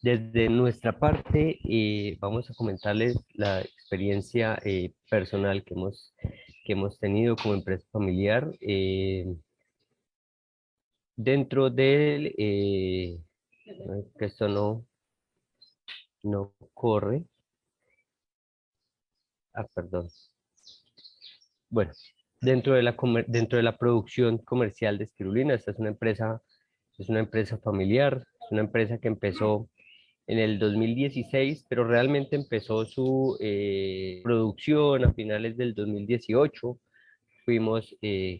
Desde nuestra parte, vamos a comentarles la experiencia personal que hemos tenido como empresa familiar dentro del, que esto no corre, perdón. Bueno, dentro de la producción comercial de espirulina, esta es una empresa familiar, es una empresa que empezó en el 2016, pero realmente empezó su producción a finales del 2018. Fuimos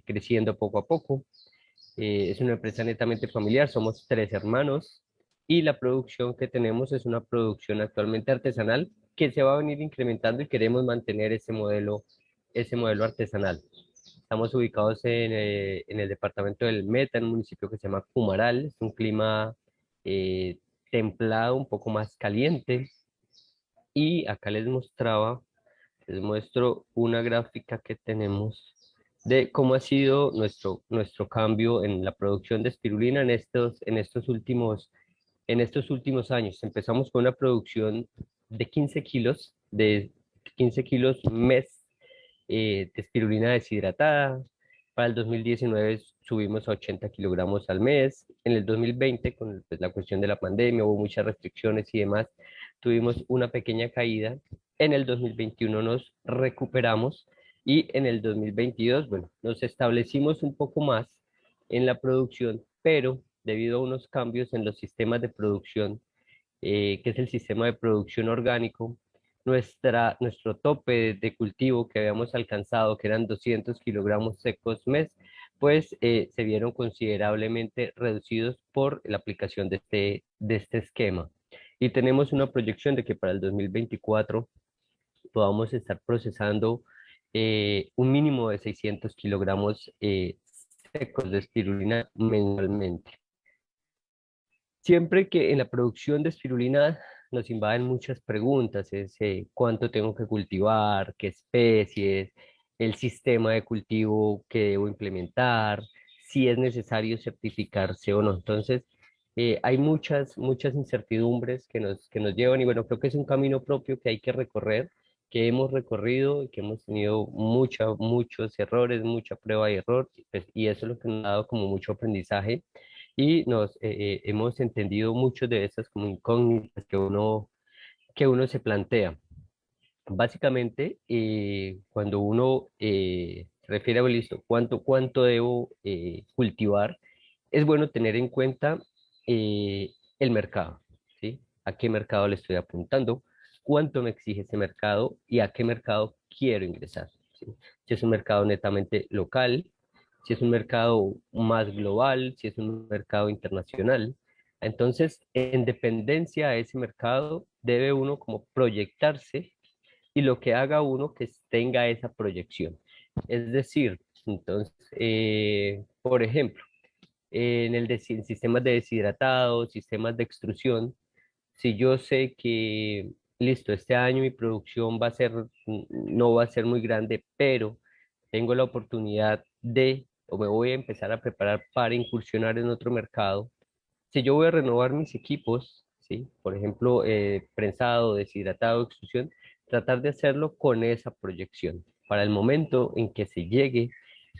creciendo poco a poco. Es una empresa netamente familiar, somos tres hermanos y la producción que tenemos es una producción actualmente artesanal que se va a venir incrementando y queremos mantener ese modelo artesanal. Estamos ubicados en el departamento del Meta, en un municipio que se llama Cumaral. Es un clima eh, templado, un poco más caliente. Y acá les muestro una gráfica que tenemos de cómo ha sido nuestro cambio en la producción de espirulina en estos últimos años. Empezamos con una producción de 15 kilos, de 15 kilos mes de espirulina deshidratada. Para el 2019 subimos a 80 kilogramos al mes. En el 2020, con pues, la cuestión de la pandemia, hubo muchas restricciones y demás, tuvimos una pequeña caída. En el 2021 nos recuperamos y en el 2022, bueno, nos establecimos un poco más en la producción, pero debido a unos cambios en los sistemas de producción, que es el sistema de producción orgánico, nuestro tope de cultivo que habíamos alcanzado, que eran 200 kilogramos secos mes, pues se vieron considerablemente reducidos por la aplicación de este esquema. Y tenemos una proyección de que para el 2024 podamos estar procesando un mínimo de 600 kilogramos secos de espirulina mensualmente. Siempre que en la producción de espirulina nos invaden muchas preguntas, cuánto tengo que cultivar, qué especies, el sistema de cultivo que debo implementar, si es necesario certificarse o no. Entonces, hay muchas incertidumbres que nos llevan y bueno, creo que es un camino propio que hay que recorrer, que hemos recorrido y que hemos tenido muchos errores, mucha prueba y error, y eso es lo que nos ha dado como mucho aprendizaje y hemos entendido muchas de esas como incógnitas que uno se plantea. Básicamente, cuando uno se refiere a, "Bueno, listo, ¿cuánto debo cultivar?", es bueno tener en cuenta el mercado, ¿sí? ¿A qué mercado le estoy apuntando? ¿Cuánto me exige ese mercado? ¿Y a qué mercado quiero ingresar? ¿Sí? Si es un mercado netamente local, si es un mercado más global, si es un mercado internacional. Entonces, en dependencia a ese mercado, debe uno como proyectarse y lo que haga uno que tenga esa proyección. Es decir, entonces, por ejemplo, en sistemas de deshidratado, sistemas de extrusión, si yo sé que, listo, este año mi producción no va a ser muy grande, pero tengo la oportunidad o me voy a empezar a preparar para incursionar en otro mercado, si yo voy a renovar mis equipos, ¿sí? Por ejemplo, prensado, deshidratado, extrusión, tratar de hacerlo con esa proyección. Para el momento en que se llegue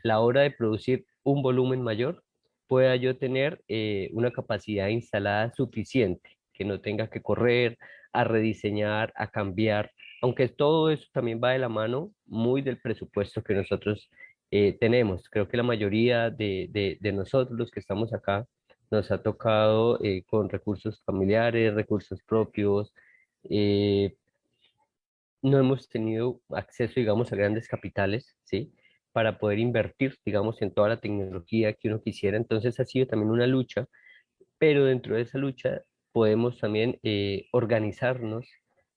la hora de producir un volumen mayor, pueda yo tener una capacidad instalada suficiente, que no tenga que correr a rediseñar, a cambiar, aunque todo eso también va de la mano muy del presupuesto que nosotros tenemos. Creo que la mayoría de nosotros, los que estamos acá, nos ha tocado con recursos familiares, recursos propios. eh, no hemos tenido acceso, digamos, a grandes capitales, ¿sí? Para poder invertir, digamos, en toda la tecnología que uno quisiera. Entonces ha sido también una lucha, pero dentro de esa lucha podemos también organizarnos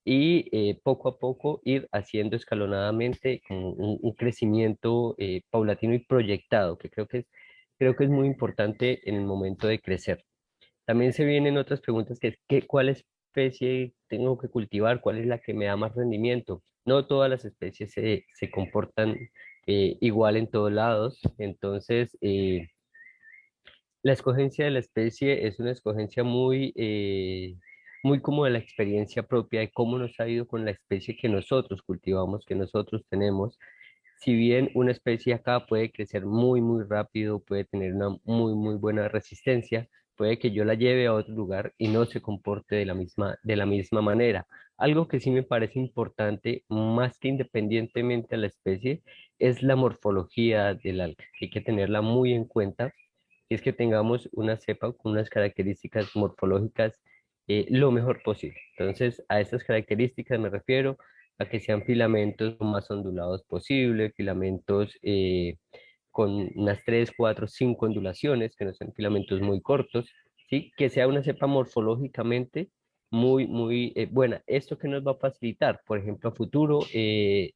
y poco a poco ir haciendo escalonadamente como un crecimiento paulatino y proyectado, que creo que es muy importante en el momento de crecer. También se vienen otras preguntas que es, ¿cuál especie tengo que cultivar? ¿Cuál es la que me da más rendimiento? No todas las especies se comportan igual en todos lados, entonces la escogencia de la especie es una escogencia muy muy como de la experiencia propia de cómo nos ha ido con la especie que nosotros cultivamos, que nosotros tenemos. Si bien una especie acá puede crecer muy, muy rápido, puede tener una muy, muy buena resistencia, puede que yo la lleve a otro lugar y no se comporte de la misma manera. Algo que sí me parece importante, más que independientemente de la especie, es la morfología del alga. Hay que tenerla muy en cuenta, y es que tengamos una cepa con unas características morfológicas lo mejor posible. Entonces, a estas características me refiero a que sean filamentos lo más ondulados posible, filamentos con unas 3 4 5 ondulaciones, que no sean filamentos muy cortos, ¿sí? Que sea una cepa morfológicamente muy, muy buena. ¿Esto que nos va a facilitar? Por ejemplo, a futuro,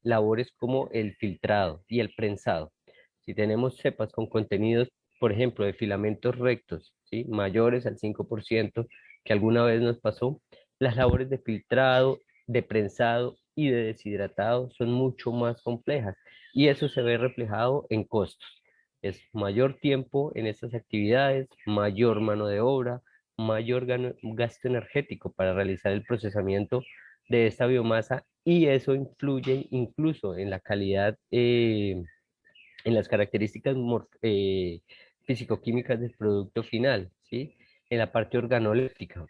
labores como el filtrado y el prensado. Si tenemos cepas con contenidos, por ejemplo, de filamentos rectos, ¿sí? Mayores al 5%, que alguna vez nos pasó, las labores de filtrado, de prensado y de deshidratado son mucho más complejas y eso se ve reflejado en costos. Es mayor tiempo en estas actividades, mayor mano de obra, mayor gasto energético para realizar el procesamiento de esta biomasa y eso influye incluso en la calidad, en las características físico-químicas del producto final, ¿sí? En la parte organoléptica.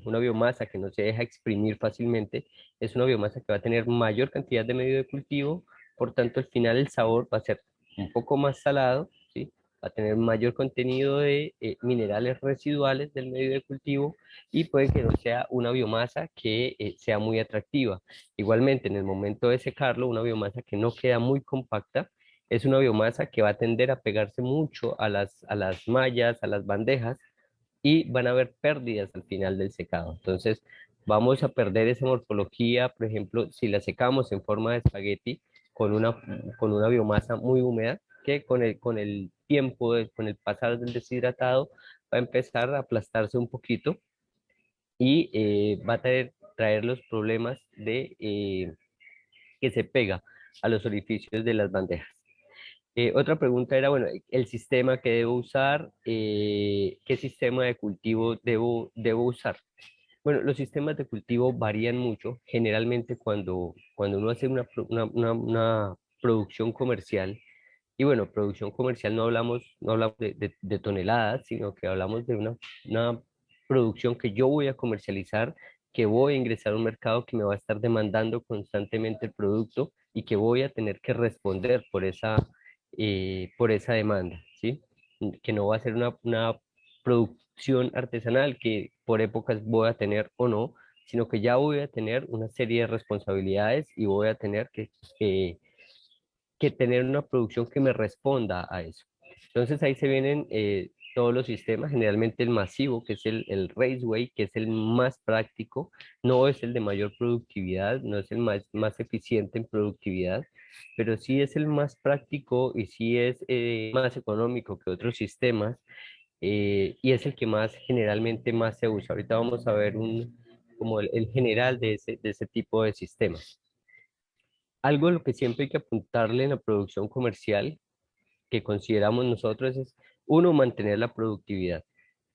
Una biomasa que no se deja exprimir fácilmente es una biomasa que va a tener mayor cantidad de medio de cultivo, por tanto, al final el sabor va a ser un poco más salado, ¿sí? Va a tener mayor contenido de minerales residuales del medio de cultivo y puede que no sea una biomasa que sea muy atractiva. Igualmente, en el momento de secarlo, una biomasa que no queda muy compacta, es una biomasa que va a tender a pegarse mucho a las mallas, a las bandejas, y van a haber pérdidas al final del secado. Entonces, vamos a perder esa morfología, por ejemplo, si la secamos en forma de espagueti con una biomasa muy húmeda, que con el tiempo, con el pasar del deshidratado, va a empezar a aplastarse un poquito y va a traer los problemas de que se pega a los orificios de las bandejas. Otra pregunta era, bueno, el sistema que debo usar, ¿qué sistema de cultivo debo usar? Bueno, los sistemas de cultivo varían mucho. Generalmente cuando uno hace una producción comercial, y bueno, producción comercial no hablamos de toneladas, sino que hablamos de una producción que yo voy a comercializar, que voy a ingresar a un mercado que me va a estar demandando constantemente el producto y que voy a tener que responder por esa demanda, ¿sí? Que no va a ser una producción artesanal que por épocas voy a tener o no, sino que ya voy a tener una serie de responsabilidades y voy a tener que tener una producción que me responda a eso. Entonces ahí se vienen todos los sistemas, generalmente el masivo, que es el Raceway, que es el más práctico, no es el de mayor productividad, no es el más eficiente en productividad, pero sí es el más práctico y sí es más económico que otros sistemas, y es el que más generalmente más se usa. Ahorita vamos a ver como el general de ese tipo de sistemas. Algo a lo que siempre hay que apuntarle en la producción comercial que consideramos nosotros es, uno, mantener la productividad.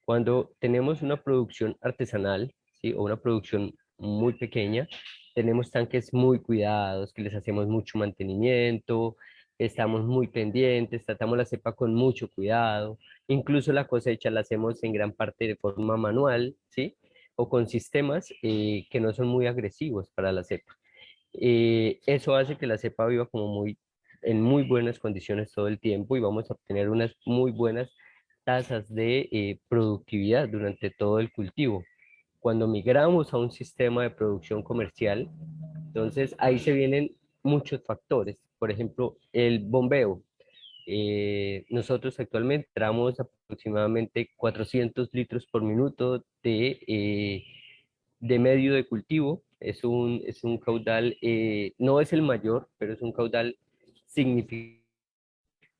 Cuando tenemos una producción artesanal, ¿sí? O una producción muy pequeña, tenemos tanques muy cuidados, que les hacemos mucho mantenimiento, estamos muy pendientes, tratamos la cepa con mucho cuidado, incluso la cosecha la hacemos en gran parte de forma manual, ¿sí? O con sistemas que no son muy agresivos para la cepa. Eso hace que la cepa viva en muy buenas condiciones todo el tiempo y vamos a obtener unas muy buenas tasas de productividad durante todo el cultivo. Cuando migramos a un sistema de producción comercial, entonces ahí se vienen muchos factores. Por ejemplo, el bombeo. Nosotros actualmente damos aproximadamente 400 litros por minuto de medio de cultivo. Es un caudal, no es el mayor, pero es un caudal significativo.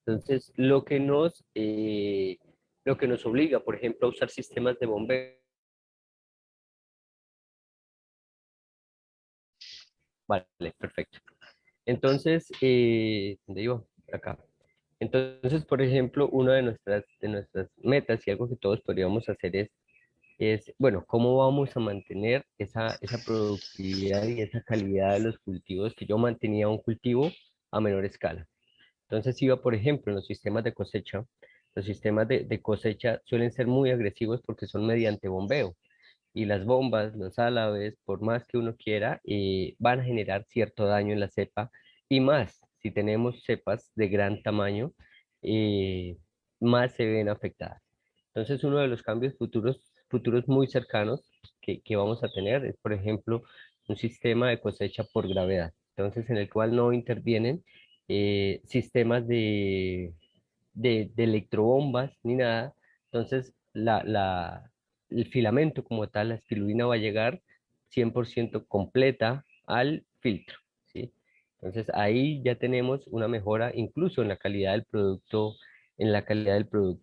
Entonces, lo que nos obliga, por ejemplo, a usar sistemas de bombeo. Vale, perfecto. Entonces, ¿dónde iba? Acá. Entonces, por ejemplo, una de nuestras metas y algo que todos podríamos hacer es es, bueno, cómo vamos a mantener esa productividad y esa calidad de los cultivos que yo mantenía un cultivo a menor escala. Entonces iba, por ejemplo, en los sistemas de cosecha. Los sistemas de cosecha suelen ser muy agresivos porque son mediante bombeo. Y las bombas, los álabes, por más que uno quiera, van a generar cierto daño en la cepa. Y más, si tenemos cepas de gran tamaño, eh, más se ven afectadas. Entonces, uno de los cambios futuros muy cercanos que vamos a tener es, por ejemplo, un sistema de cosecha por gravedad. Entonces, en el cual no intervienen sistemas de electrobombas ni nada. Entonces, el filamento como tal, la espirulina va a llegar 100% completa al filtro, ¿sí? Entonces, ahí ya tenemos una mejora incluso en la calidad del producto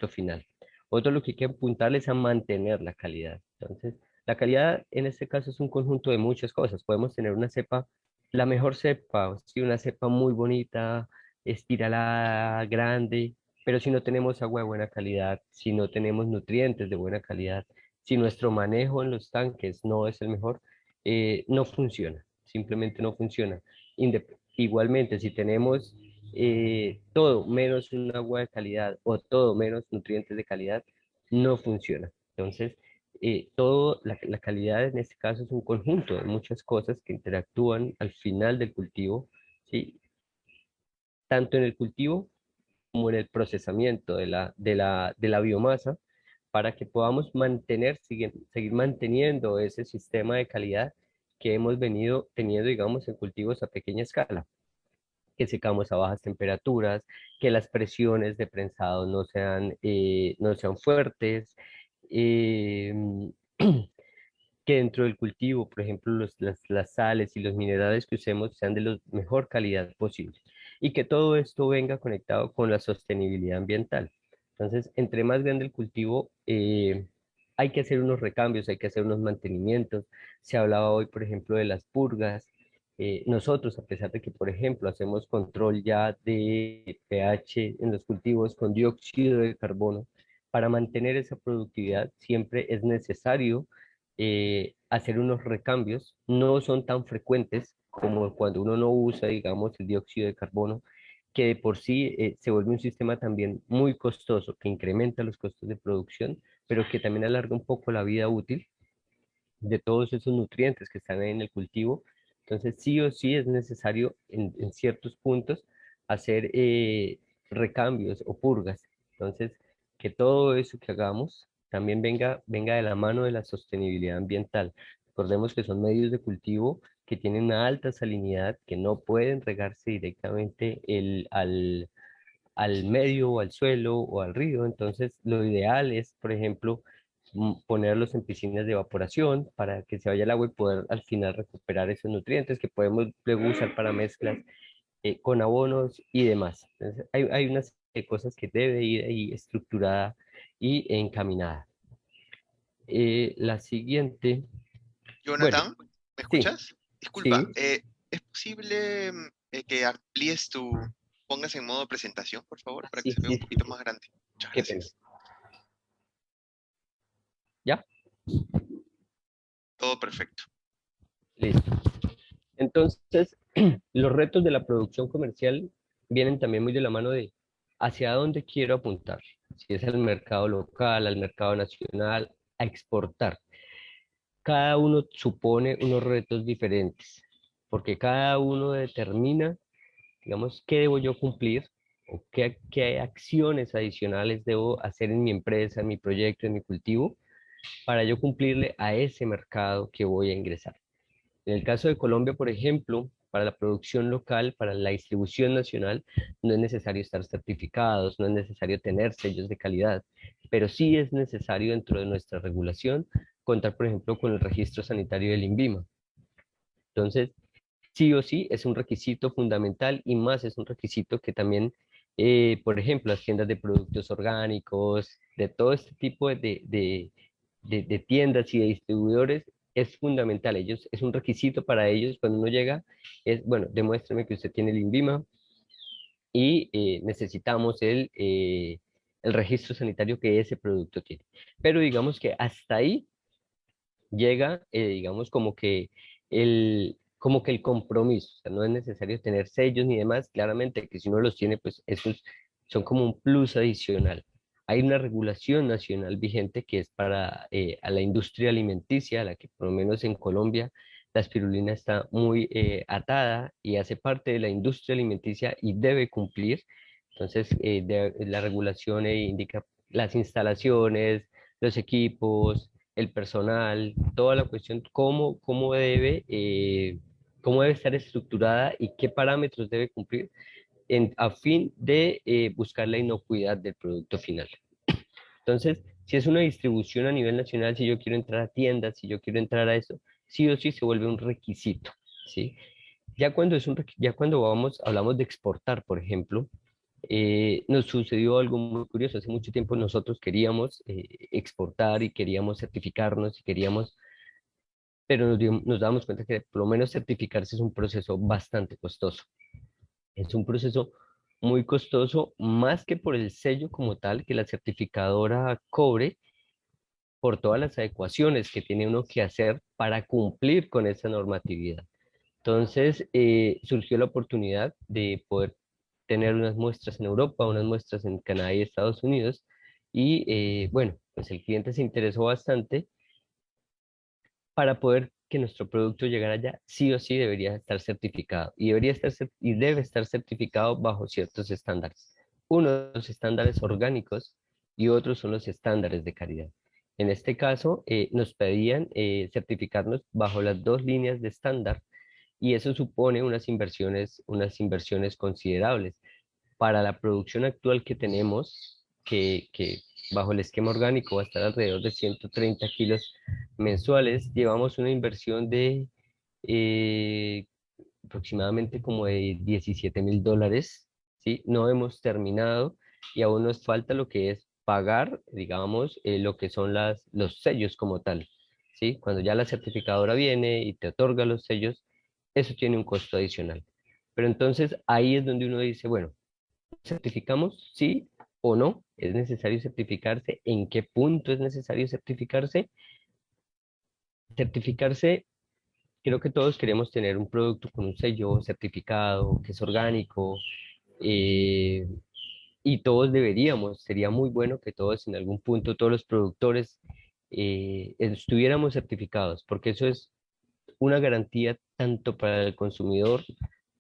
final. Otro lo que hay que apuntar es a mantener la calidad. Entonces, la calidad en este caso es un conjunto de muchas cosas. Podemos tener una cepa, la mejor cepa, sí, una cepa muy bonita, espiralada, grande, pero si no tenemos agua de buena calidad, si no tenemos nutrientes de buena calidad, si nuestro manejo en los tanques no es el mejor, no funciona, simplemente no funciona. Igualmente, si tenemos todo menos un agua de calidad o todo menos nutrientes de calidad, no funciona. Entonces, la calidad en este caso es un conjunto de muchas cosas que interactúan al final del cultivo, ¿sí? Tanto en el cultivo como en el procesamiento de la biomasa para que podamos seguir manteniendo ese sistema de calidad que hemos venido teniendo, digamos, en cultivos a pequeña escala, que secamos a bajas temperaturas, que las presiones de prensado no sean fuertes, eh, que dentro del cultivo, por ejemplo, las sales y los minerales que usemos sean de la mejor calidad posible y que todo esto venga conectado con la sostenibilidad ambiental. Entonces, entre más grande el cultivo, hay que hacer unos recambios, hay que hacer unos mantenimientos. Se hablaba hoy, por ejemplo, de las purgas. Nosotros, a pesar de que, por ejemplo, hacemos control ya de pH en los cultivos con dióxido de carbono, para mantener esa productividad siempre es necesario hacer unos recambios. No son tan frecuentes como cuando uno no usa, digamos, el dióxido de carbono, que de por sí se vuelve un sistema también muy costoso, que incrementa los costos de producción, pero que también alarga un poco la vida útil de todos esos nutrientes que están ahí en el cultivo. Entonces, sí o sí es necesario en ciertos puntos hacer recambios o purgas. Entonces, que todo eso que hagamos también venga de la mano de la sostenibilidad ambiental. Recordemos que son medios de cultivo que tienen una alta salinidad, que no pueden regarse directamente al medio o al suelo o al río. Entonces, lo ideal es, por ejemplo, ponerlos en piscinas de evaporación para que se vaya el agua y poder al final recuperar esos nutrientes que podemos luego usar para mezclas con abonos y demás. Entonces, hay una serie de cosas que debe ir ahí estructurada y encaminada. La siguiente, bueno, Jonathan, ¿me sí, escuchas? Disculpa, sí, ¿es posible que amplíes pongas en modo presentación, por favor, para que sí, se vea sí, un sí, poquito sí, más grande? Muchas qué pena. gracias. ¿Ya? Todo perfecto. Listo. Entonces, los retos de la producción comercial vienen también muy de la mano de hacia dónde quiero apuntar, si es al mercado local, al mercado nacional, a exportar. Cada uno supone unos retos diferentes, porque cada uno determina, digamos, qué debo yo cumplir o qué acciones adicionales debo hacer en mi empresa, en mi proyecto, en mi cultivo, para yo cumplirle a ese mercado que voy a ingresar. En el caso de Colombia, por ejemplo, para la producción local, para la distribución nacional, no es necesario estar certificados, no es necesario tener sellos de calidad, pero sí es necesario dentro de nuestra regulación contar, por ejemplo, con el registro sanitario del INVIMA. Entonces, sí o sí es un requisito fundamental y más es un requisito que también, por ejemplo, las tiendas de productos orgánicos, de todo este tipo de tiendas y de distribuidores, es fundamental. Es un requisito para ellos cuando uno llega, es, bueno, demuéstrame que usted tiene el INVIMA y necesitamos el registro sanitario que ese producto tiene. Pero digamos que hasta ahí llega, digamos, como que el compromiso. O sea, no es necesario tener sellos ni demás. Claramente que si uno los tiene, pues esos son como un plus adicional. Hay una regulación nacional vigente que es para a la industria alimenticia, a la que por lo menos en Colombia la espirulina está muy atada y hace parte de la industria alimenticia y debe cumplir. Entonces, la regulación indica las instalaciones, los equipos, el personal, toda la cuestión, cómo debe estar estructurada y qué parámetros debe cumplir a fin de buscar la inocuidad del producto final. Entonces, si es una distribución a nivel nacional, si yo quiero entrar a tiendas, si yo quiero entrar a eso, sí o sí se vuelve un requisito, ¿sí? Ya cuando hablamos de exportar, por ejemplo, nos sucedió algo muy curioso. Hace mucho tiempo nosotros queríamos exportar y queríamos certificarnos y queríamos, pero nos damos cuenta que por lo menos certificarse es un proceso bastante costoso. Es un proceso muy costoso, más que por el sello como tal que la certificadora cobre, por todas las adecuaciones que tiene uno que hacer para cumplir con esa normatividad. Entonces, surgió la oportunidad de poder tener unas muestras en Europa, unas muestras en Canadá y Estados Unidos, y bueno, pues el cliente se interesó bastante para poder que nuestro producto llegara allá, sí o sí debería estar certificado, y y debe estar certificado bajo ciertos estándares. Uno, los estándares orgánicos, y otros son los estándares de calidad. En este caso, nos pedían certificarnos bajo las dos líneas de estándar, y eso supone unas inversiones considerables. Para la producción actual que tenemos, que bajo el esquema orgánico va a estar alrededor de 130 kilos mensuales, llevamos una inversión de eh, aproximadamente como de $17.000, ¿sí? No hemos terminado y aún nos falta lo que es pagar, digamos, lo que son los sellos como tal, ¿sí? Cuando ya la certificadora viene y te otorga los sellos, eso tiene un costo adicional. Pero entonces ahí es donde uno dice, bueno, ¿certificamos sí o no? ¿Es necesario certificarse? ¿En qué punto es necesario certificarse? Certificarse, creo que todos queremos tener un producto con un sello certificado, que es orgánico, eh, y todos deberíamos, sería muy bueno que todos en algún punto, todos los productores, estuviéramos certificados, porque eso es una garantía tanto para el consumidor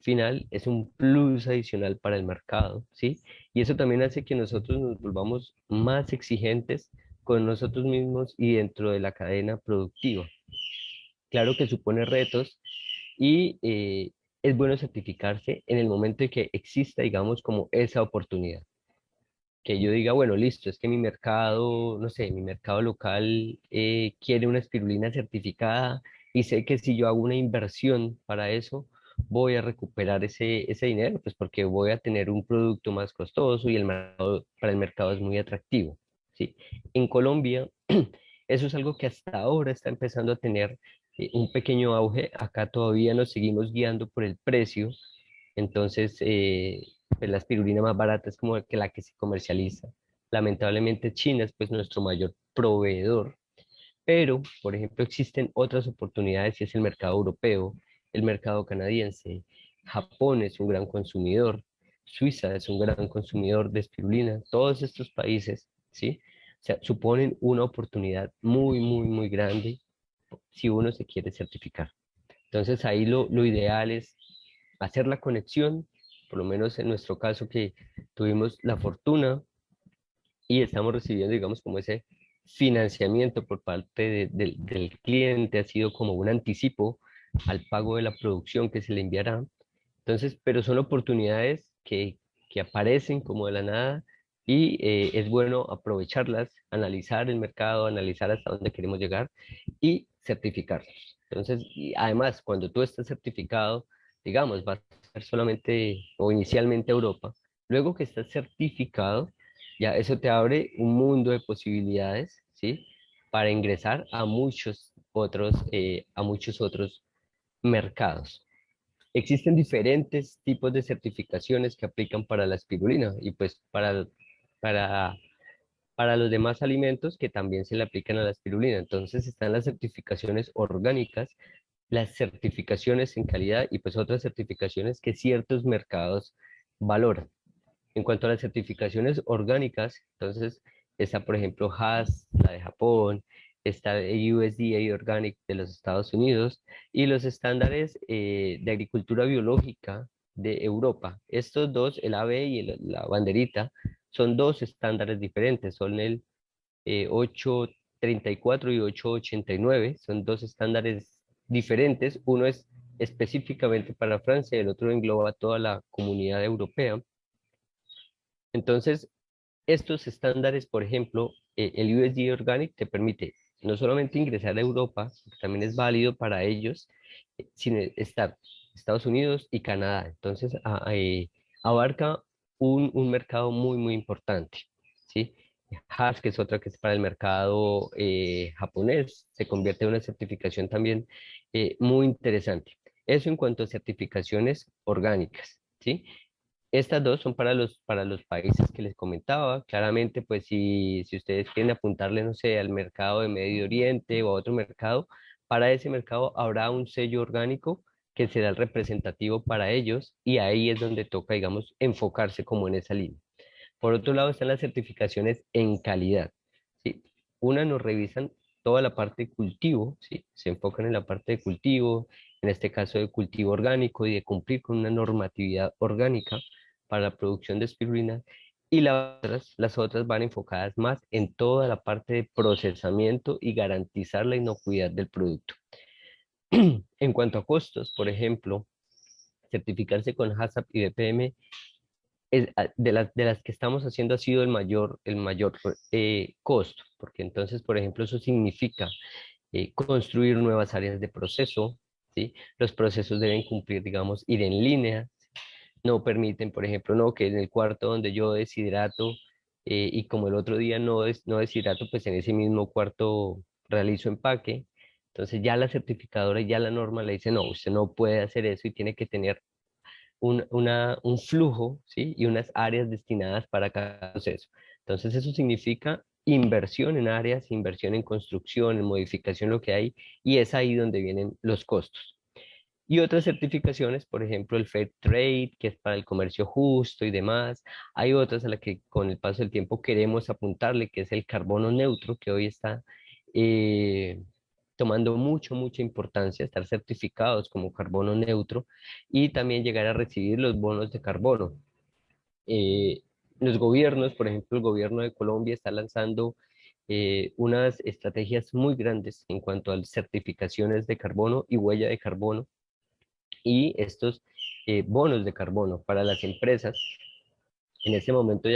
final, es un plus adicional para el mercado, ¿sí? Y eso también hace que nosotros nos volvamos más exigentes con nosotros mismos y dentro de la cadena productiva. Claro que supone retos y es bueno certificarse en el momento en que exista, digamos, como esa oportunidad. Que yo diga, bueno, listo, es que mi mercado, no sé, mi mercado local quiere una espirulina certificada y sé que si yo hago una inversión para eso, voy a recuperar ese dinero, pues porque voy a tener un producto más costoso y para el mercado es muy atractivo, ¿sí? En Colombia, eso es algo que hasta ahora está empezando a tener un pequeño auge. Acá todavía nos seguimos guiando por el precio, entonces, pues la espirulina más barata es como que la que se comercializa. Lamentablemente China es pues nuestro mayor proveedor, pero por ejemplo existen otras oportunidades y es el mercado europeo, el mercado canadiense, Japón es un gran consumidor, Suiza es un gran consumidor de espirulina, todos estos países, ¿sí? O sea, suponen una oportunidad muy, muy, muy grande si uno se quiere certificar. Entonces ahí lo ideal es hacer la conexión, por lo menos en nuestro caso que tuvimos la fortuna y estamos recibiendo, digamos, como ese financiamiento por parte del cliente, ha sido como un anticipo al pago de la producción que se le enviará. Entonces, pero son oportunidades que aparecen como de la nada y es bueno aprovecharlas, analizar el mercado, analizar hasta dónde queremos llegar y certificarlos. Entonces, y además, cuando tú estás certificado, digamos, vas a ser solamente o inicialmente a Europa, luego que estás certificado, ya eso te abre un mundo de posibilidades, ¿sí? Para ingresar a muchos otros mercados. Existen diferentes tipos de certificaciones que aplican para la espirulina y pues para, para los demás alimentos que también se le aplican a la espirulina. Entonces están las certificaciones orgánicas, las certificaciones en calidad y pues otras certificaciones que ciertos mercados valoran. En cuanto a las certificaciones orgánicas, entonces está por ejemplo HACCP, la de Japón, está el USDA Organic de los Estados Unidos y los estándares de agricultura biológica de Europa. Estos dos, el AB y la banderita, son dos estándares diferentes, son el 834 y 889, son dos estándares diferentes, uno es específicamente para Francia y el otro engloba toda la comunidad europea. Entonces, estos estándares, por ejemplo, el USDA Organic te permite no solamente ingresar a Europa, que también es válido para ellos, sino estar Estados Unidos y Canadá. Entonces, abarca un mercado muy, muy importante, ¿sí? Hash, que es otra que es para el mercado japonés, se convierte en una certificación también muy interesante. Eso en cuanto a certificaciones orgánicas, ¿sí? Estas dos son para los países que les comentaba. Claramente, pues si ustedes quieren apuntarle, no sé, al mercado de Medio Oriente o a otro mercado, para ese mercado habrá un sello orgánico que será el representativo para ellos y ahí es donde toca, digamos, enfocarse como en esa línea. Por otro lado están las certificaciones en calidad, ¿sí? Una nos revisan toda la parte de cultivo, ¿sí? Se enfocan en la parte de cultivo, en este caso de cultivo orgánico y de cumplir con una normatividad orgánica para la producción de espirulina. Y las otras van enfocadas más en toda la parte de procesamiento y garantizar la inocuidad del producto. En cuanto a costos, por ejemplo, certificarse con HACCP y BPM de las que estamos haciendo ha sido el mayor costo, porque entonces, por ejemplo, eso significa construir nuevas áreas de proceso, ¿sí? Los procesos deben cumplir, digamos, ir en línea, no permiten, por ejemplo, no que en el cuarto donde yo deshidrato y como el otro día no deshidrato, pues en ese mismo cuarto realizo empaque. Entonces ya la certificadora y ya la norma le dice, no, usted no puede hacer eso y tiene que tener un flujo, ¿sí? Y unas áreas destinadas para cada proceso. Entonces eso significa inversión en áreas, inversión en construcción, en modificación, lo que hay, y es ahí donde vienen los costos. Y otras certificaciones, por ejemplo, el Fair Trade, que es para el comercio justo y demás. Hay otras a las que con el paso del tiempo queremos apuntarle, que es el carbono neutro, que hoy está eh, tomando mucha importancia, estar certificados como carbono neutro y también llegar a recibir los bonos de carbono. Eh, los gobiernos, por ejemplo, el gobierno de Colombia está lanzando unas estrategias muy grandes en cuanto a certificaciones de carbono y huella de carbono y estos bonos de carbono para las empresas. En este momento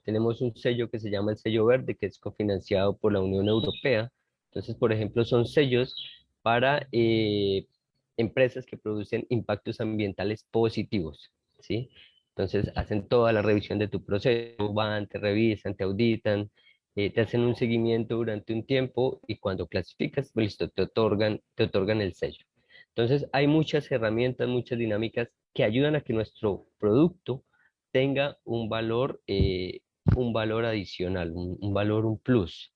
tenemos un sello que se llama el sello verde, que es cofinanciado por la Unión Europea. Entonces, por ejemplo, son sellos para empresas que producen impactos ambientales positivos, ¿sí? Entonces, hacen toda la revisión de tu proceso, van, te revisan, te auditan, te hacen un seguimiento durante un tiempo y cuando clasificas, pues, listo, te otorgan el sello. Entonces, hay muchas herramientas, muchas dinámicas que ayudan a que nuestro producto tenga un valor adicional, un valor, un plus.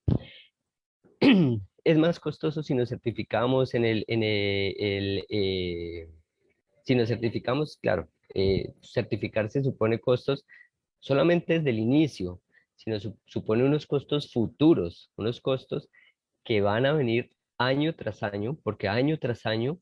Es más costoso si nos certificamos si nos certificamos, claro, certificarse supone costos solamente desde el inicio, sino supone unos costos futuros, unos costos que van a venir año tras año, porque año tras año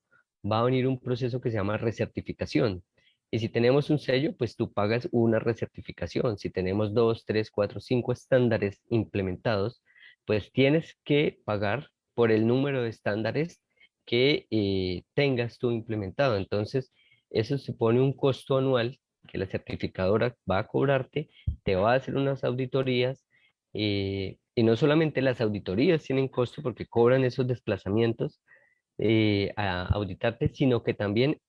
va a venir un proceso que se llama recertificación. Y si tenemos un sello, pues tú pagas una recertificación. Si tenemos dos, tres, cuatro, cinco estándares implementados, pues tienes que pagar por el número de estándares que tengas tú implementado. Entonces, eso supone un costo anual que la certificadora va a cobrarte, te va a hacer unas auditorías y no solamente las auditorías tienen costo porque cobran esos desplazamientos a auditarte, sino que también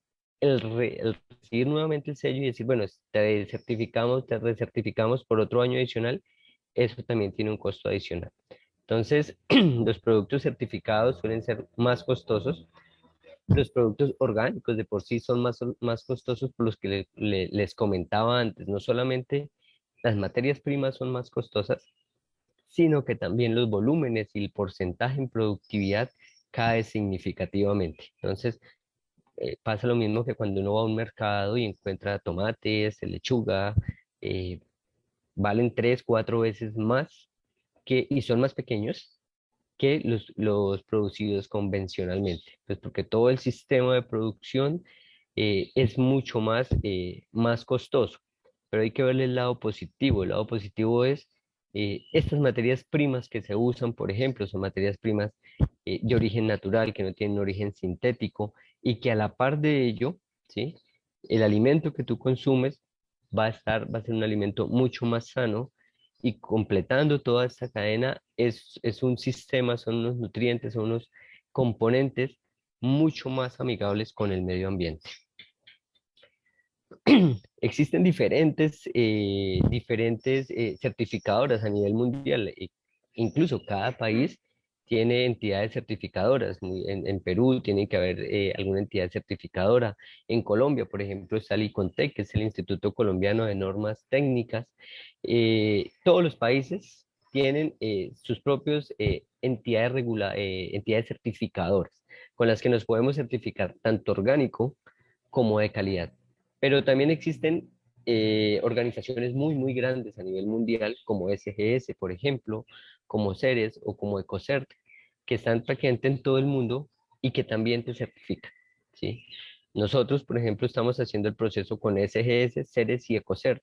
el recibir nuevamente el sello y decir, bueno, te certificamos, te recertificamos por otro año adicional, eso también tiene un costo adicional. Entonces, los productos certificados suelen ser más costosos. Los productos orgánicos de por sí son más costosos por los que les comentaba antes. No solamente las materias primas son más costosas, sino que también los volúmenes y el porcentaje en productividad cae significativamente. Entonces, pasa lo mismo que cuando uno va a un mercado y encuentra tomates, lechuga, eh, valen 3, 4 veces más y son más pequeños que los producidos convencionalmente. Pues porque todo el sistema de producción es mucho más costoso. Pero hay que verle el lado positivo. El lado positivo es estas materias primas que se usan, por ejemplo, son materias primas de origen natural, que no tienen origen sintético, y que a la par de ello, ¿sí? El alimento que tú consumes va a ser un alimento mucho más sano, y completando toda esta cadena es un sistema, son unos nutrientes, son unos componentes mucho más amigables con el medio ambiente. Existen diferentes certificadoras a nivel mundial. Incluso cada país tiene entidades certificadoras. En Perú tiene que haber alguna entidad certificadora. En Colombia, por ejemplo, está el ICONTEC, que es el Instituto Colombiano de Normas Técnicas. Todos los países tienen sus propios entidades certificadoras, con las que nos podemos certificar tanto orgánico como de calidad. Pero también existen organizaciones muy grandes a nivel mundial, como SGS, por ejemplo, como CERES o como EcoCert, que están prácticamente en todo el mundo y que también te certifican, ¿sí? Nosotros, por ejemplo, estamos haciendo el proceso con SGS, CERES y EcoCert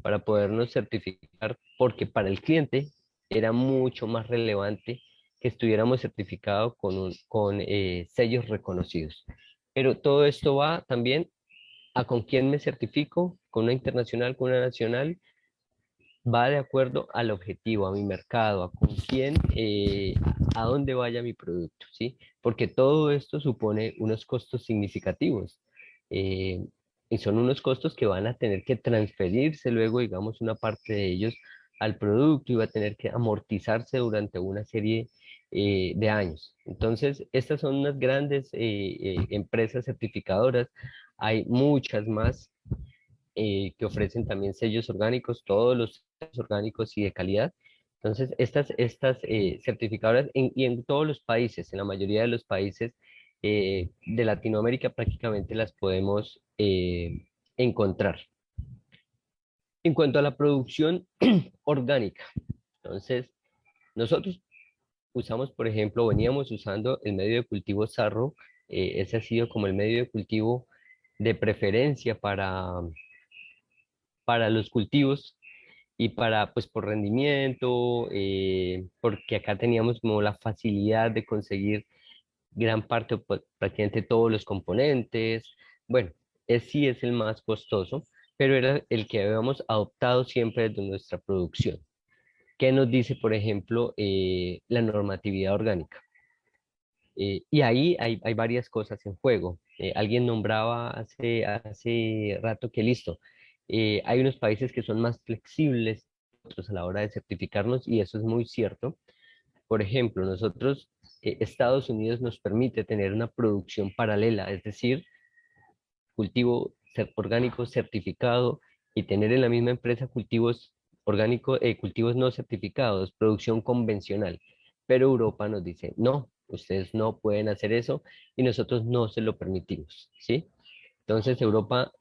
para podernos certificar, porque para el cliente era mucho más relevante que estuviéramos certificados con sellos reconocidos. Pero todo esto va también a con quién me certifico, con una internacional, con una nacional, va de acuerdo al objetivo, a mi mercado, a con quién, a dónde vaya mi producto, ¿sí? Porque todo esto supone unos costos significativos. eh, y son unos costos que van a tener que transferirse luego, digamos, una parte de ellos al producto y va a tener que amortizarse durante una serie de años. Entonces, estas son unas grandes empresas certificadoras. Hay muchas más que ofrecen también sellos orgánicos, todos los sellos orgánicos y de calidad. Entonces, estas certificadoras y en todos los países, en la mayoría de los países de Latinoamérica prácticamente las podemos encontrar. En cuanto a la producción orgánica, entonces, nosotros usamos, por ejemplo, veníamos usando el medio de cultivo sarro. Ese ha sido como el medio de cultivo de preferencia para los cultivos y pues por rendimiento, porque acá teníamos como la facilidad de conseguir gran parte, o prácticamente todos los componentes. Bueno, sí es el más costoso, pero era el que habíamos adoptado siempre desde nuestra producción. ¿Qué nos dice, por ejemplo, la normatividad orgánica? Y ahí hay varias cosas en juego. Alguien nombraba hace rato que listo, hay unos países que son más flexibles que otros a la hora de certificarnos y eso es muy cierto. Por ejemplo, nosotros, Estados Unidos nos permite tener una producción paralela, es decir, orgánico certificado y tener en la misma empresa cultivos orgánicos, cultivos no certificados, producción convencional. Pero Europa nos dice, no, ustedes no pueden hacer eso y nosotros no se lo permitimos, ¿sí? Entonces Europa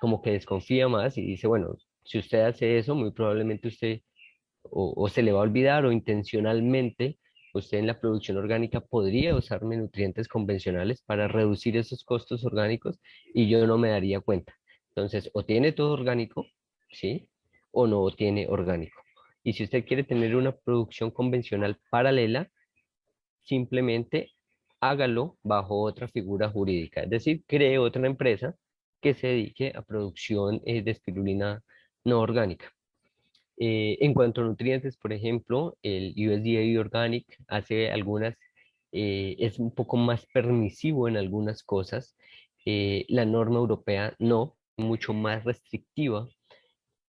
como que desconfía más y dice, bueno, si usted hace eso, muy probablemente usted o se le va a olvidar o intencionalmente usted en la producción orgánica podría usar nutrientes convencionales para reducir esos costos orgánicos y yo no me daría cuenta. Entonces, o tiene todo orgánico, ¿sí? O no tiene orgánico. Y si usted quiere tener una producción convencional paralela, simplemente hágalo bajo otra figura jurídica. Es decir, cree otra empresa que se dedique a producción de espirulina no orgánica. En cuanto a nutrientes, por ejemplo, el USDA Organic hace es un poco más permisivo en algunas cosas. La norma europea no, mucho más restrictiva.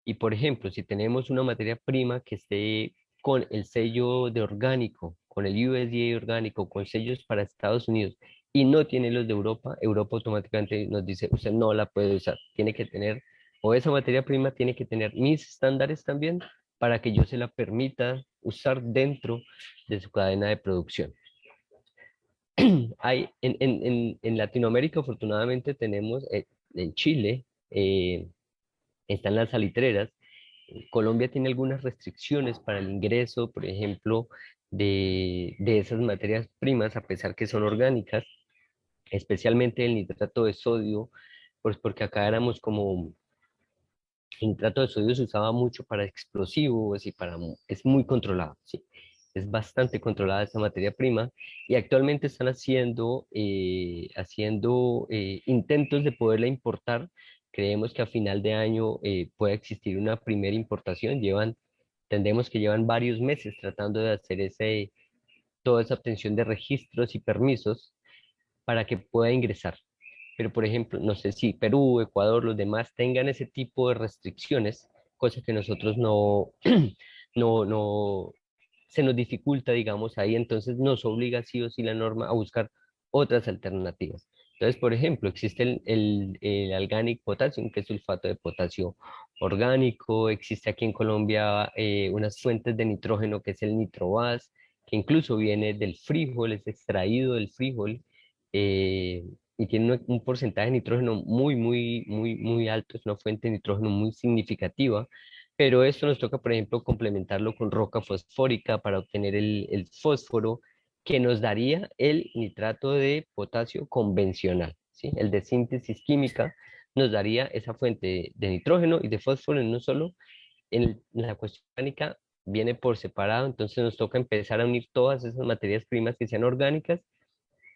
Y por ejemplo, si tenemos una materia prima que esté con el sello de orgánico, con el USDA orgánico, con sellos para Estados Unidos y no tiene los de Europa, Europa automáticamente nos dice, usted no la puede usar, tiene que tener, o esa materia prima tiene que tener mis estándares también, para que yo se la permita usar dentro de su cadena de producción. En Latinoamérica, afortunadamente, tenemos en Chile, están las salitreras. Colombia tiene algunas restricciones para el ingreso, por ejemplo, de esas materias primas, a pesar que son orgánicas, especialmente el nitrato de sodio, pues porque acá éramos como, el nitrato de sodio se usaba mucho para explosivos y es muy controlado, ¿sí? Es bastante controlada esta materia prima y actualmente están haciendo intentos de poderla importar. Creemos que a final de año pueda existir una primera importación. Tendemos que llevan varios meses tratando de hacer toda esa obtención de registros y permisos para que pueda ingresar. Pero, por ejemplo, no sé si Perú, Ecuador, los demás tengan ese tipo de restricciones, cosa que nosotros no, no, se nos dificulta, digamos, ahí, entonces nos obliga sí o sí la norma a buscar otras alternativas. Entonces, por ejemplo, existe el Organic Potassium, que es sulfato de potasio orgánico. Existe aquí en Colombia unas fuentes de nitrógeno, que es el nitrobas, que incluso viene del frijol, es extraído del frijol. eh, y tiene un porcentaje de nitrógeno muy alto, es una fuente de nitrógeno muy significativa, pero esto nos toca, por ejemplo, complementarlo con roca fosfórica para obtener el fósforo que nos daría el nitrato de potasio convencional, ¿sí? El de síntesis química nos daría esa fuente de nitrógeno y de fósforo en no solo en la cuestión orgánica, viene por separado, entonces nos toca empezar a unir todas esas materias primas que sean orgánicas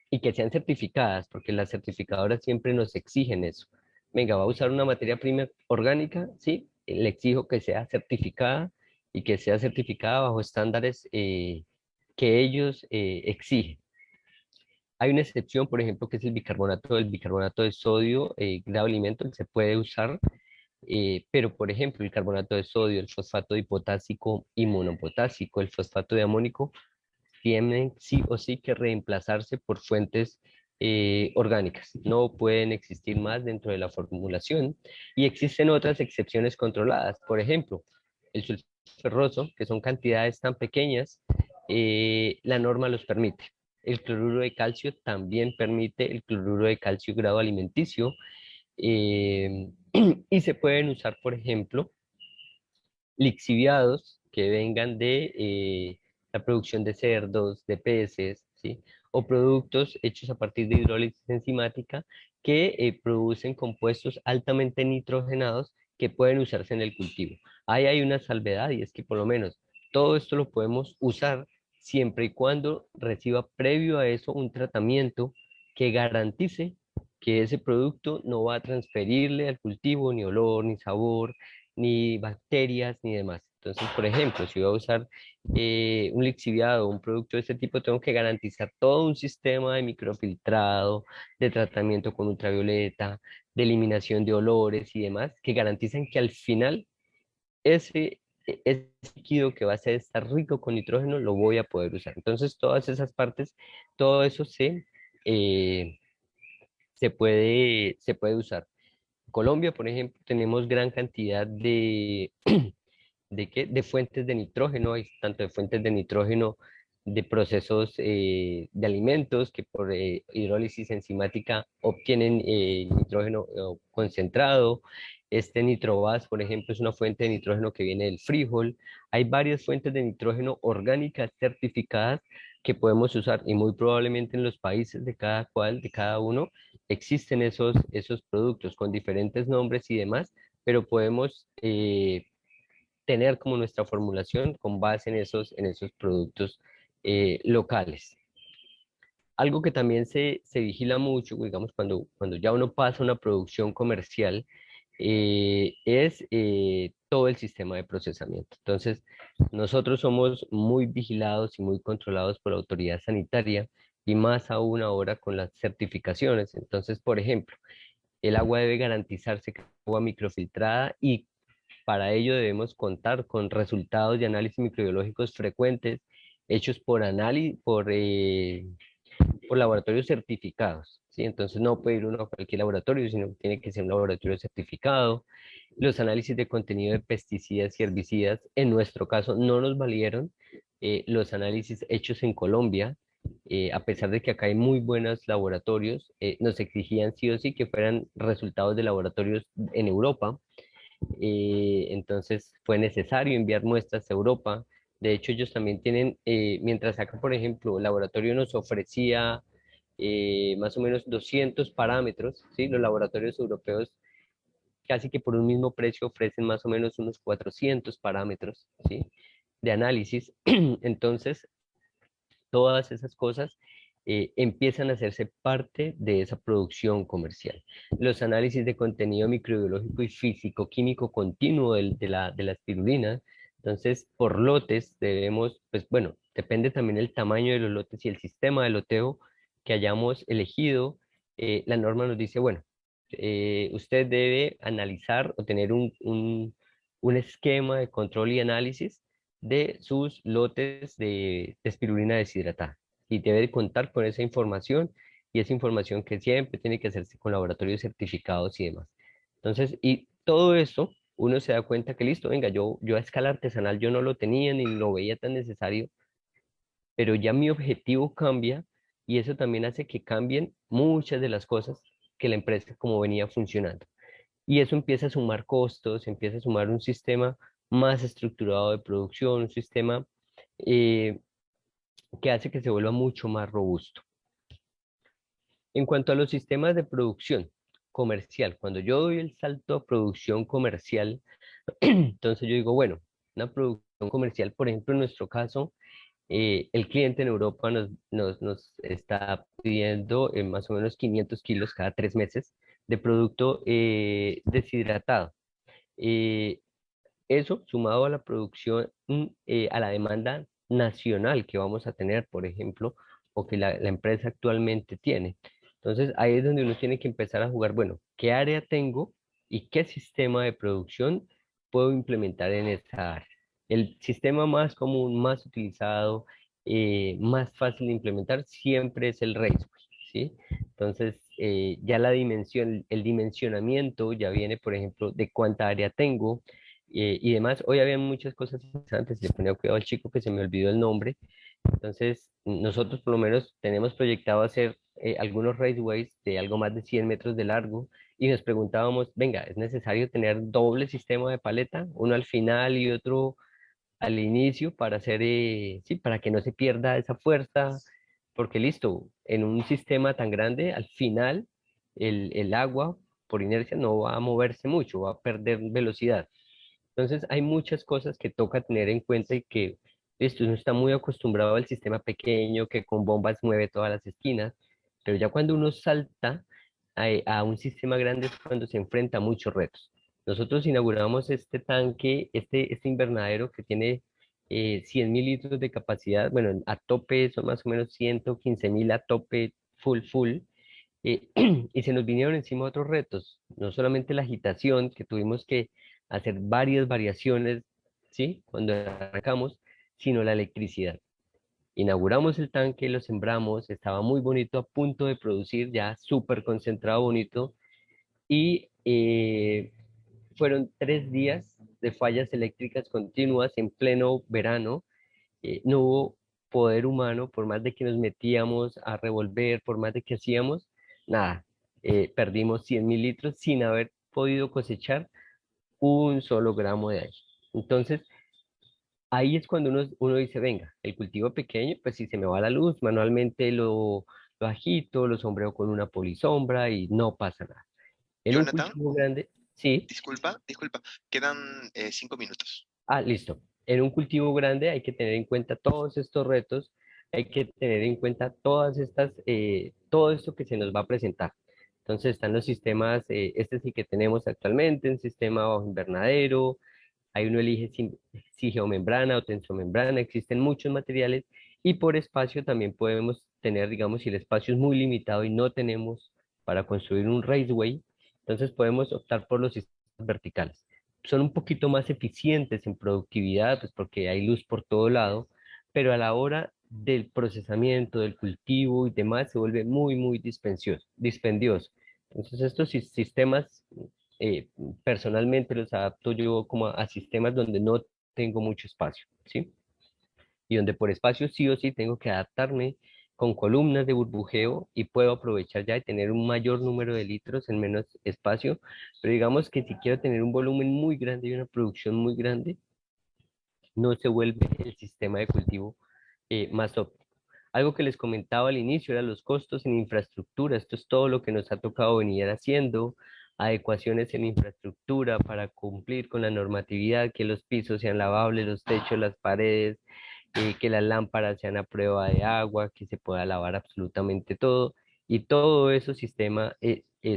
y que sean certificadas, porque las certificadoras siempre nos exigen eso. Venga, va a usar una materia prima orgánica, sí, le exijo que sea certificada y que sea certificada bajo estándares que ellos exigen. Hay una excepción, por ejemplo, que es el bicarbonato de sodio, grado alimento, se puede usar, pero por ejemplo, el carbonato de sodio, el fosfato dipotásico y monopotásico, el fosfato de amónico, tienen sí o sí que reemplazarse por fuentes orgánicas. No pueden existir más dentro de la formulación y existen otras excepciones controladas. Por ejemplo, el sulfato ferroso, que son cantidades tan pequeñas, la norma los permite. El cloruro de calcio también permite el cloruro de calcio grado alimenticio eh, y se pueden usar, por ejemplo, lixiviados que vengan de la producción de cerdos, de peces, ¿sí? O productos hechos a partir de hidrólisis enzimática que producen compuestos altamente nitrogenados que pueden usarse en el cultivo. Ahí hay una salvedad y es que por lo menos todo esto lo podemos usar siempre y cuando reciba previo a eso un tratamiento que garantice que ese producto no va a transferirle al cultivo ni olor, ni sabor, ni bacterias, ni demás. Entonces, por ejemplo, si voy a usar un lixiviado o un producto de este tipo, tengo que garantizar todo un sistema de microfiltrado, de tratamiento con ultravioleta, de eliminación de olores y demás, que garantizan que al final ese líquido que va a ser estar rico con nitrógeno lo voy a poder usar. Entonces, todas esas partes, todo eso eh, se puede usar. Colombia, por ejemplo, tenemos gran cantidad de fuentes de nitrógeno, hay tanto de fuentes de nitrógeno de procesos de alimentos que por hidrólisis enzimática obtienen nitrógeno concentrado. Este nitrobas, por ejemplo, es una fuente de nitrógeno que viene del frijol. Hay varias fuentes de nitrógeno orgánicas certificadas que podemos usar y muy probablemente en los países de cada cual, de cada uno, existen esos productos con diferentes nombres y demás, pero podemos tener como nuestra formulación con base en esos productos locales. Algo que también se vigila mucho, digamos, cuando ya uno pasa a una producción comercial, es todo el sistema de procesamiento. Entonces, nosotros somos muy vigilados y muy controlados por la autoridad sanitaria y más aún ahora con las certificaciones. Entonces, por ejemplo, el agua debe garantizarse que es agua microfiltrada y para ello debemos contar con resultados de análisis microbiológicos frecuentes hechos por laboratorios certificados, ¿sí? Entonces no puede ir uno a cualquier laboratorio, sino que tiene que ser un laboratorio certificado. Los análisis de contenido de pesticidas y herbicidas, en nuestro caso, no nos valieron. Los análisis hechos en Colombia, a pesar de que acá hay muy buenos laboratorios, nos exigían sí o sí que fueran resultados de laboratorios en Europa. Entonces fue necesario enviar muestras a Europa. De hecho, ellos también tienen, mientras acá, por ejemplo, el laboratorio nos ofrecía más o menos 200 parámetros, ¿sí? Los laboratorios europeos casi que por un mismo precio ofrecen más o menos unos 400 parámetros, ¿sí? De análisis. Entonces, todas esas cosas empiezan a hacerse parte de esa producción comercial. Los análisis de contenido microbiológico y físico-químico continuo de la espirulina. Entonces, por lotes debemos, pues bueno, depende también el tamaño de los lotes y el sistema de loteo que hayamos elegido. La norma nos dice, bueno, usted debe analizar o tener un esquema de control y análisis de sus lotes de espirulina deshidratada. Y debe contar con esa información y esa información que siempre tiene que hacerse con laboratorios certificados y demás. Entonces, y todo eso, uno se da cuenta que listo, venga, yo a escala artesanal yo no lo tenía ni lo veía tan necesario, pero ya mi objetivo cambia y eso también hace que cambien muchas de las cosas que la empresa como venía funcionando. Y eso empieza a sumar costos, empieza a sumar un sistema más estructurado de producción, un sistema eh, que hace que se vuelva mucho más robusto. En cuanto a los sistemas de producción comercial, cuando yo doy el salto a producción comercial, entonces yo digo, bueno, una producción comercial, por ejemplo, en nuestro caso, el cliente en Europa nos está pidiendo más o menos 500 kilos cada 3 meses de producto deshidratado. Eh, Eso sumado a la producción, a la demanda nacional que vamos a tener, por ejemplo, o que la empresa actualmente tiene. Entonces ahí es donde uno tiene que empezar a jugar, bueno, ¿qué área tengo y qué sistema de producción puedo implementar en esta área? El sistema más común, más utilizado, más fácil de implementar siempre es el Raceway, ¿sí? Entonces, ya la dimensión, el dimensionamiento ya viene, por ejemplo, de cuánta área tengo, y demás. Hoy había muchas cosas interesantes, le ponía cuidado al chico que se me olvidó el nombre. Entonces, nosotros por lo menos tenemos proyectado hacer algunos raceways de algo más de 100 metros de largo y nos preguntábamos, venga, ¿es necesario tener doble sistema de paleta, uno al final y otro al inicio para hacer, sí, para que no se pierda esa fuerza? Porque listo, en un sistema tan grande, al final el agua por inercia no va a moverse mucho, va a perder velocidad. Entonces, hay muchas cosas que toca tener en cuenta y que esto uno está muy acostumbrado al sistema pequeño que con bombas mueve todas las esquinas, pero ya cuando uno salta a un sistema grande es cuando se enfrenta a muchos retos. Nosotros inauguramos este tanque, este invernadero que tiene 100.000 litros de capacidad, bueno, a tope son más o menos 115.000 a tope, full, eh, y se nos vinieron encima otros retos, no solamente la agitación, que tuvimos que hacer varias variaciones, ¿sí? Cuando arrancamos, sino la electricidad. Inauguramos el tanque, lo sembramos, estaba muy bonito, a punto de producir, ya súper concentrado, bonito, y fueron 3 días de fallas eléctricas continuas en pleno verano. No hubo poder humano, por más de que nos metíamos a revolver, por más de que hacíamos, nada, perdimos 100.000 litros sin haber podido cosechar un solo gramo de aire. Entonces, ahí es cuando uno dice, venga, el cultivo pequeño, pues si se me va la luz, manualmente lo agito, lo sombreo con una polisombra y no pasa nada. En un Jonathan, cultivo grande, sí. disculpa, quedan 5 minutos. Ah, listo. En un cultivo grande hay que tener en cuenta todos estos retos, hay que tener en cuenta todo esto que se nos va a presentar. Entonces están los sistemas, este es el que tenemos actualmente, un sistema bajo invernadero, hay uno elige si geomembrana o tensomembrana, existen muchos materiales y por espacio también podemos tener, digamos, si el espacio es muy limitado y no tenemos para construir un raceway, entonces podemos optar por los sistemas verticales. Son un poquito más eficientes en productividad, pues porque hay luz por todo lado, pero a la hora del procesamiento, del cultivo y demás se vuelve muy, muy dispendioso. Entonces estos sistemas eh, personalmente los adapto yo como a sistemas donde no tengo mucho espacio, ¿sí? Y donde por espacio sí o sí tengo que adaptarme con columnas de burbujeo y puedo aprovechar ya de tener un mayor número de litros en menos espacio, pero digamos que si quiero tener un volumen muy grande y una producción muy grande, no se vuelve el sistema de cultivo más óptimo. Algo que les comentaba al inicio era los costos en infraestructura. Esto es todo lo que nos ha tocado venir haciendo, adecuaciones en infraestructura para cumplir con la normatividad, que los pisos sean lavables, los techos, las paredes, que las lámparas sean a prueba de agua, que se pueda lavar absolutamente todo. Y todo eso sistema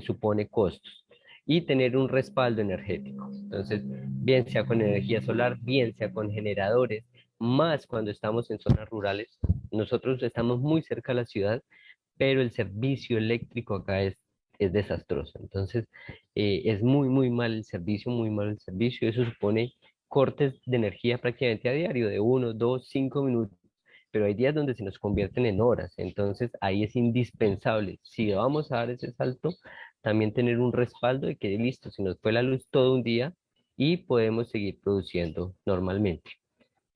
supone costos. Y tener un respaldo energético. Entonces, bien sea con energía solar, bien sea con generadores, más cuando estamos en zonas rurales. Nosotros estamos muy cerca de la ciudad, pero el servicio eléctrico acá es desastroso. Entonces, es muy, muy mal el servicio, muy mal el servicio. Eso supone cortes de energía prácticamente a diario, de 1, 2, 5 minutos. Pero hay días donde se nos convierten en horas. Entonces, ahí es indispensable. Si vamos a dar ese salto, también tener un respaldo de que listo, se nos fue la luz todo un día y podemos seguir produciendo normalmente.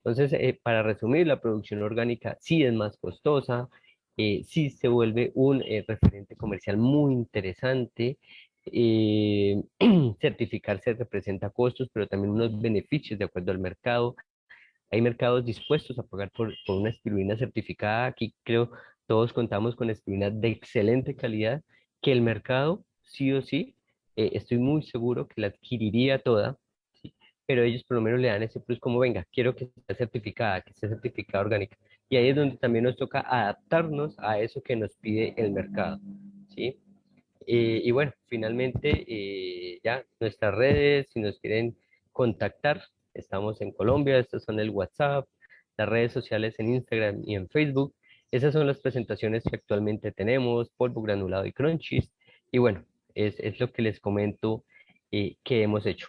Entonces, para resumir, la producción orgánica sí es más costosa, sí se vuelve un referente comercial muy interesante. eh, Certificarse representa costos, pero también unos beneficios de acuerdo al mercado. Hay mercados dispuestos a pagar por una espirulina certificada. Aquí creo todos contamos con espirulina de excelente calidad, que el mercado sí o sí, estoy muy seguro que la adquiriría toda, ¿sí? Pero ellos por lo menos le dan ese plus como, venga, quiero que esté certificada, que esté certificada orgánica. Y ahí es donde también nos toca adaptarnos a eso que nos pide el mercado, ¿sí? Y bueno, finalmente ya nuestras redes, si nos quieren contactar, estamos en Colombia, estos son el WhatsApp, las redes sociales en Instagram y en Facebook. Esas son las presentaciones que actualmente tenemos, polvo granulado y crunchies. Y bueno, es lo que les comento que hemos hecho.